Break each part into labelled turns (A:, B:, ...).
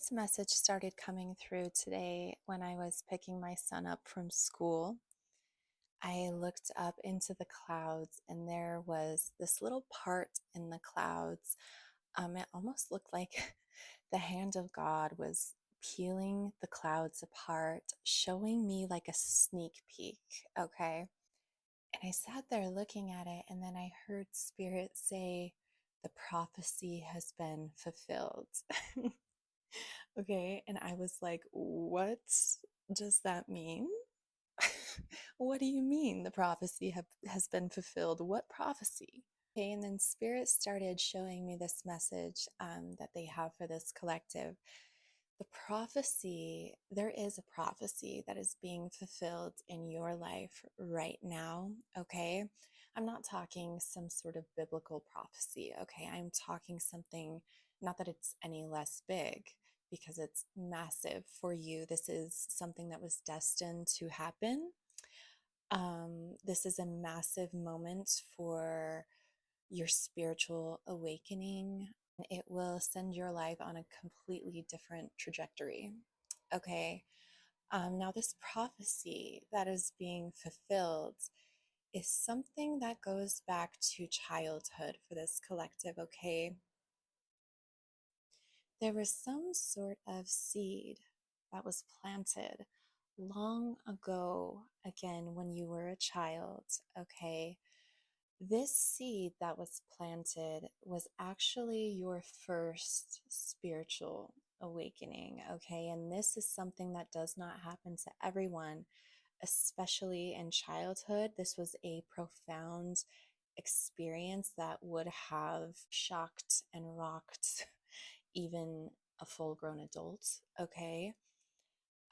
A: This message started coming through today when I was picking my son up from school. I looked up into the clouds and there was this little part in the clouds. It almost looked like the hand of God was peeling the clouds apart, showing me like a sneak peek. Okay. And I sat there looking at it, and then I heard Spirit say, "The prophecy has been fulfilled." Okay. And I was like, what does that mean? What do you mean the prophecy has been fulfilled? What prophecy? Okay. And then Spirit started showing me this message that they have for this collective. The prophecy, there is a prophecy that is being fulfilled in your life right now. Okay. I'm not talking some sort of biblical prophecy. Okay. I'm talking something, not that it's any less big, because it's massive for you. This is something that was destined to happen. This is a massive moment for your spiritual awakening. It will send your life on a completely different trajectory. Okay. Now, this prophecy that is being fulfilled is something that goes back to childhood for this collective. Okay. There was some sort of seed that was planted long ago, again, when you were a child. Okay. This seed that was planted was actually your first spiritual awakening, okay? And this is something that does not happen to everyone, especially in childhood. This was a profound experience that would have shocked and rocked even a full grown adult, okay?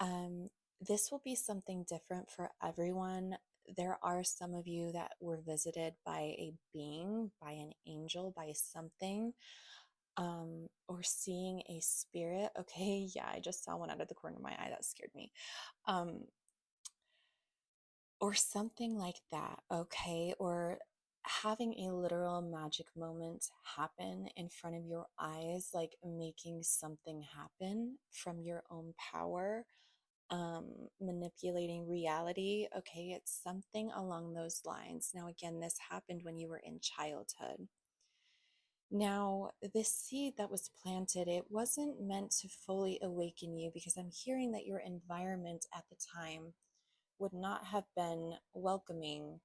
A: Um, this will be something different for everyone. There are some of you that were visited by a being, by an angel, by something, or seeing a spirit. Okay, yeah, I just saw one out of the corner of my eye that scared me. Um, or something like that, okay? Or having a literal magic moment happen in front of your eyes, like making something happen from your own power, manipulating reality. Okay, it's something along those lines. Now, again, this happened when you were in childhood. Now, this seed that was planted, it wasn't meant to fully awaken you, because I'm hearing that your environment at the time would not have been welcoming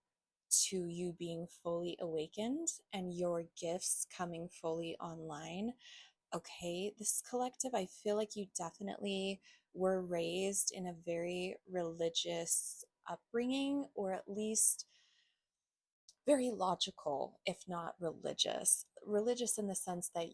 A: to you being fully awakened and your gifts coming fully online. Okay, this collective, I feel like you definitely were raised in a very religious upbringing, or at least very logical, if not religious. Religious in the sense that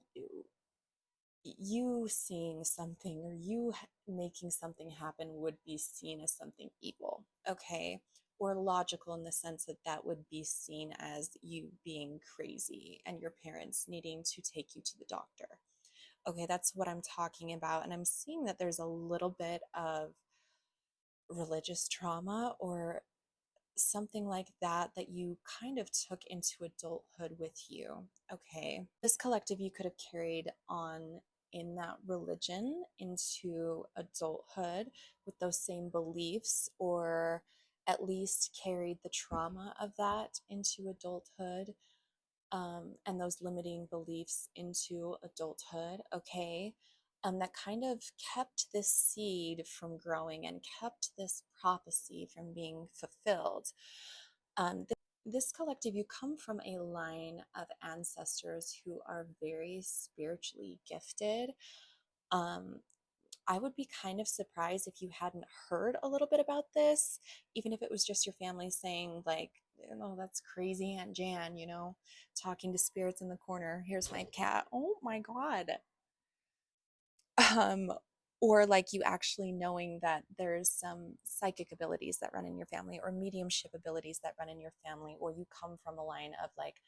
A: you seeing something, or you making something happen, would be seen as something evil, okay? Or logical in the sense that that would be seen as you being crazy and your parents needing to take you to the doctor. Okay, that's what I'm talking about. And I'm seeing that there's a little bit of religious trauma or something like that that you kind of took into adulthood with you. Okay, this collective you could have carried on in that religion into adulthood with those same beliefs, or at least carried the trauma of that into adulthood, and those limiting beliefs into adulthood, okay? That kind of kept this seed from growing and kept this prophecy from being fulfilled. This collective, you come from a line of ancestors who are very spiritually gifted. Um, I would be kind of surprised if you hadn't heard a little bit about this, even if it was just your family saying, like, that's crazy Aunt Jan, talking to spirits in the corner. Here's my cat. Oh my God. Um, or like you actually knowing that there's some psychic abilities that run in your family, or mediumship abilities that run in your family, or you come from a line of like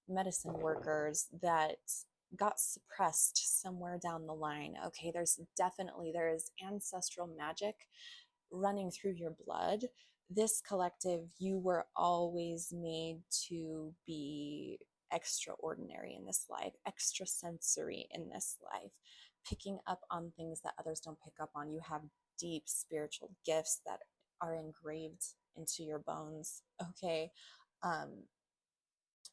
A: medicine workers that got suppressed somewhere down the line. Okay, there is ancestral magic running through your blood. This collective, you were always made to be extraordinary in this life, extrasensory in this life, picking up on things that others don't pick up on. You have deep spiritual gifts that are engraved into your bones. Okay. Um,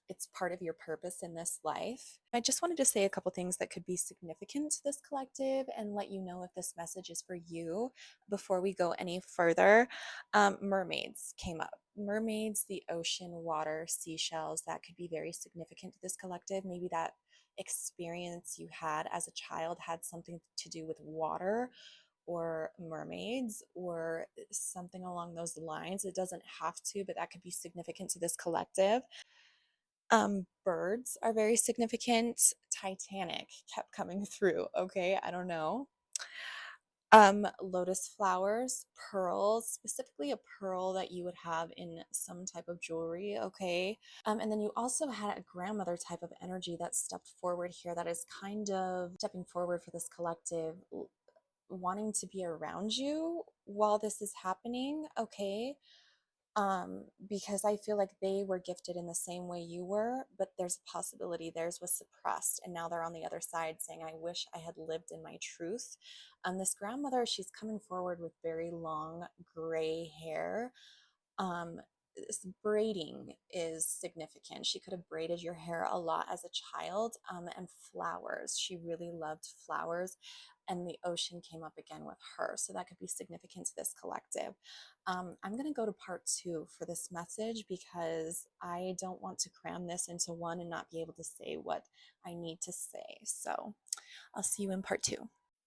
A: it's part of your purpose in this life. I just wanted to say a couple things that could be significant to this collective and let you know if this message is for you before we go any further. Mermaids came up. Mermaids, the ocean, water, seashells, that could be very significant to this collective. Maybe that experience you had as a child had something to do with water or mermaids or something along those lines. It doesn't have to, but that could be significant to this collective. Birds are very significant. Titanic kept coming through. Okay, I don't know. Lotus flowers, pearls, specifically a pearl that you would have in some type of jewelry. Okay. And then you also had a grandmother type of energy that stepped forward here, that is kind of stepping forward for this collective, wanting to be around you while this is happening. Okay. Because I feel like they were gifted in the same way you were, but there's a possibility theirs was suppressed, and now they're on the other side saying, I wish I had lived in my truth. This grandmother, she's coming forward with very long gray hair. um, Braiding is significant. She could have braided your hair a lot as a child. And flowers. She really loved flowers. And the ocean came up again with her. So that could be significant to this collective. I'm going to go to part 2 for this message because I don't want to cram this into one and not be able to say what I need to say. So I'll see you in part 2.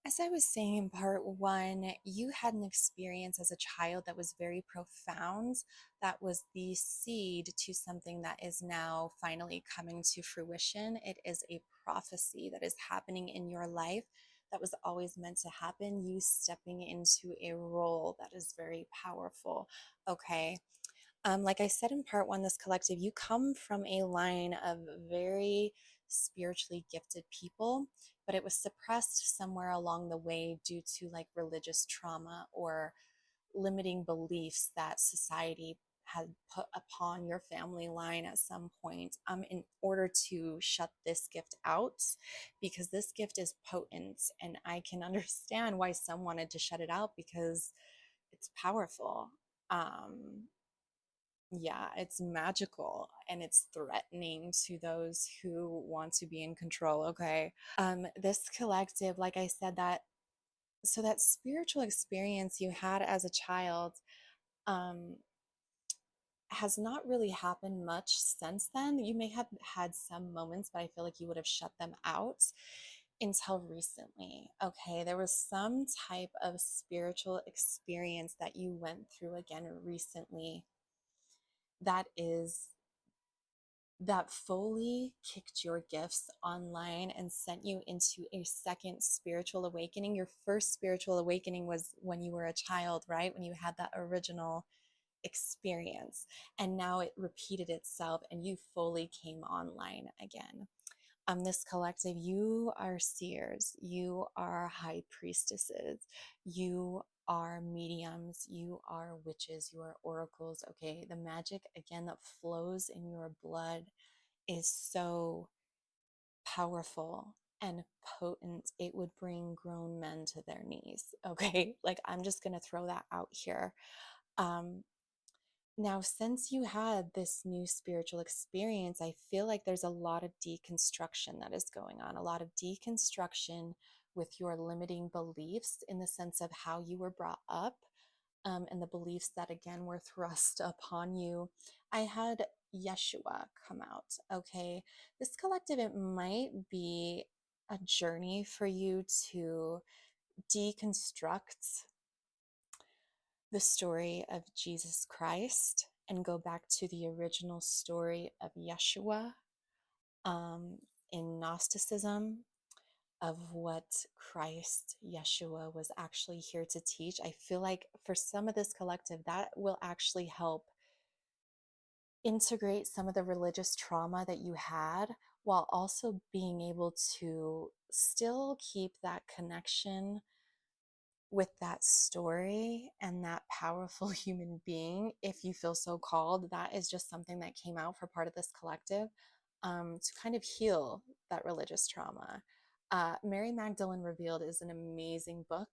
A: As I was saying in part 1, you had an experience as a child that was very profound, that was the seed to something that is now finally coming to fruition. It is a prophecy that is happening in your life that was always meant to happen. You stepping into a role that is very powerful. Okay. Like I said in part 1, this collective, you come from a line of very spiritually gifted people, but it was suppressed somewhere along the way due to like religious trauma or limiting beliefs that society had put upon your family line at some point, in order to shut this gift out, because this gift is potent and I can understand why some wanted to shut it out because it's powerful. Yeah, it's magical and it's threatening to those who want to be in control. Okay. This collective, like I said, that spiritual experience you had as a child, um, has not really happened much since then. You may have had some moments, but I feel like you would have shut them out until recently. Okay. There was some type of spiritual experience that you went through again recently that is that fully kicked your gifts online and sent you into a second spiritual awakening. Your first spiritual awakening was when you were a child, right? When you had that original experience. And now it repeated itself and you fully came online again. This collective, you are seers, you are high priestesses, you are mediums, you are witches, you are oracles. Okay, the magic again that flows in your blood is so powerful and potent. It would bring grown men to their knees. Okay, like I'm just gonna throw that out here. Um, Now, since you had this new spiritual experience, I feel like there's a lot of deconstruction that is going on, a lot of deconstruction with your limiting beliefs in the sense of how you were brought up, and the beliefs that, again, were thrust upon you. I had Yeshua come out, okay? This collective, it might be a journey for you to deconstruct the story of Jesus Christ and go back to the original story of Yeshua, um, in Gnosticism, of what Christ, Yeshua, was actually here to teach. I feel like for some of this collective, that will actually help integrate some of the religious trauma that you had while also being able to still keep that connection with that story and that powerful human being, if you feel so called. That is just something that came out for part of this collective, to kind of heal that religious trauma. Mary Magdalene Revealed is an amazing book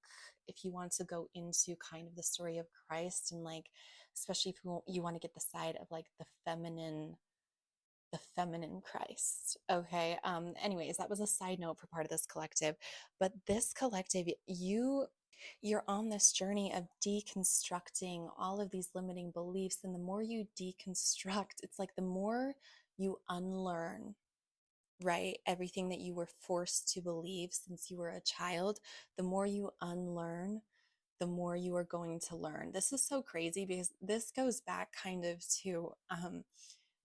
A: if you want to go into kind of the story of Christ, and like, especially if you want to get the side of like the feminine Christ. Okay. Anyways, that was a side note for part of this collective. But this collective, you're on this journey of deconstructing all of these limiting beliefs. And the more you deconstruct, it's like the more you unlearn, right? Everything that you were forced to believe since you were a child, the more you unlearn, the more you are going to learn. This is so crazy because this goes back kind of to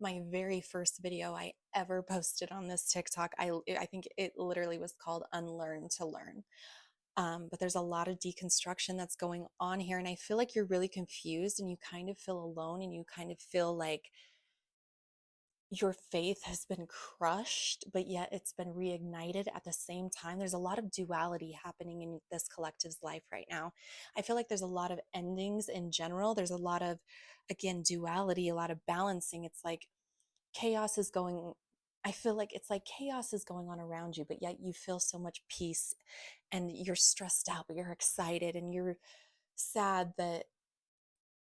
A: my very first video I ever posted on this TikTok. I think it literally was called Unlearn to Learn. But there's a lot of deconstruction that's going on here. And I feel like you're really confused and you kind of feel alone and you kind of feel like your faith has been crushed, but yet it's been reignited at the same time. There's a lot of duality happening in this collective's life right now. I feel like there's a lot of endings in general. There's a lot of, again, duality, a lot of balancing. It's like chaos is going, I feel like it's like chaos is going on around you, but yet you feel so much peace and you're stressed out, but you're excited and you're sad that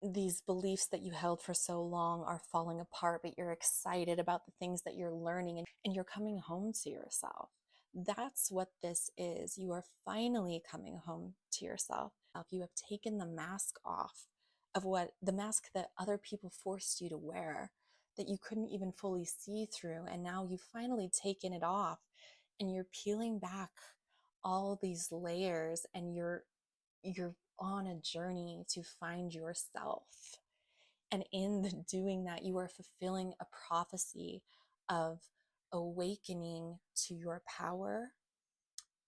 A: these beliefs that you held for so long are falling apart, but you're excited about the things that you're learning and you're coming home to yourself. That's what this is. You are finally coming home to yourself. You have taken the mask off of what the mask that other people forced you to wear, that you couldn't even fully see through. And now you've finally taken it off and you're peeling back all these layers and you're on a journey to find yourself. And in the doing that, you are fulfilling a prophecy of awakening to your power,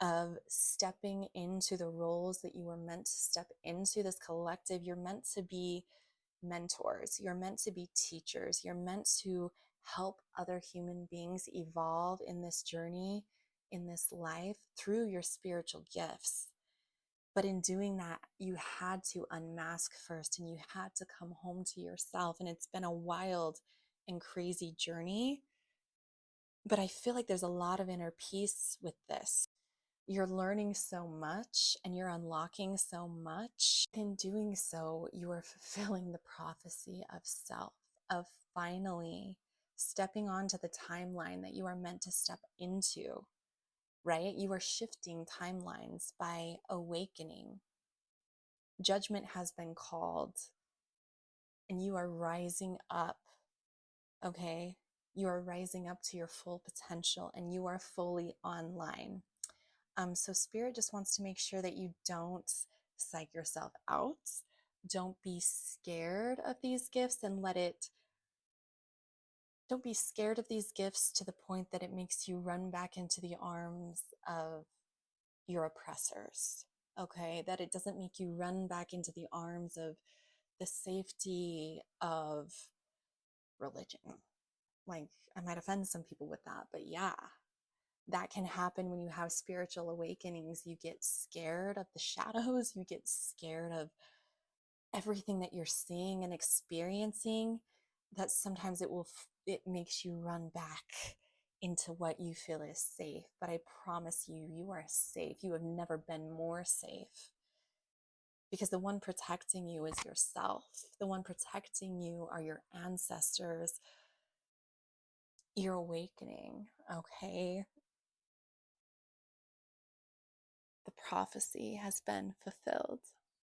A: of stepping into the roles that you were meant to step into. This collective, you're meant to be mentors, you're meant to be teachers, you're meant to help other human beings evolve in this journey, in this life, through your spiritual gifts. But in doing that, you had to unmask first and you had to come home to yourself. And it's been a wild and crazy journey. But I feel like there's a lot of inner peace with this. You're learning so much and you're unlocking so much. In doing so, you are fulfilling the prophecy of self, of finally stepping onto the timeline that you are meant to step into, right? You are shifting timelines by awakening. Judgment has been called and you are rising up, okay? You are rising up to your full potential and you are fully online. So Spirit just wants to make sure that you don't psych yourself out. Don't be scared of these gifts and don't be scared of these gifts to the point that it makes you run back into the arms of your oppressors, okay? That it doesn't make you run back into the arms of the safety of religion. Like, I might offend some people with that, but yeah, that can happen when you have spiritual awakenings. You get scared of the shadows, you get scared of everything that you're seeing and experiencing, that sometimes it makes you run back into what you feel is safe. But I promise you, you are safe. You have never been more safe, because the one protecting you is yourself. The one protecting you are your ancestors, your awakening, okay? The prophecy has been fulfilled.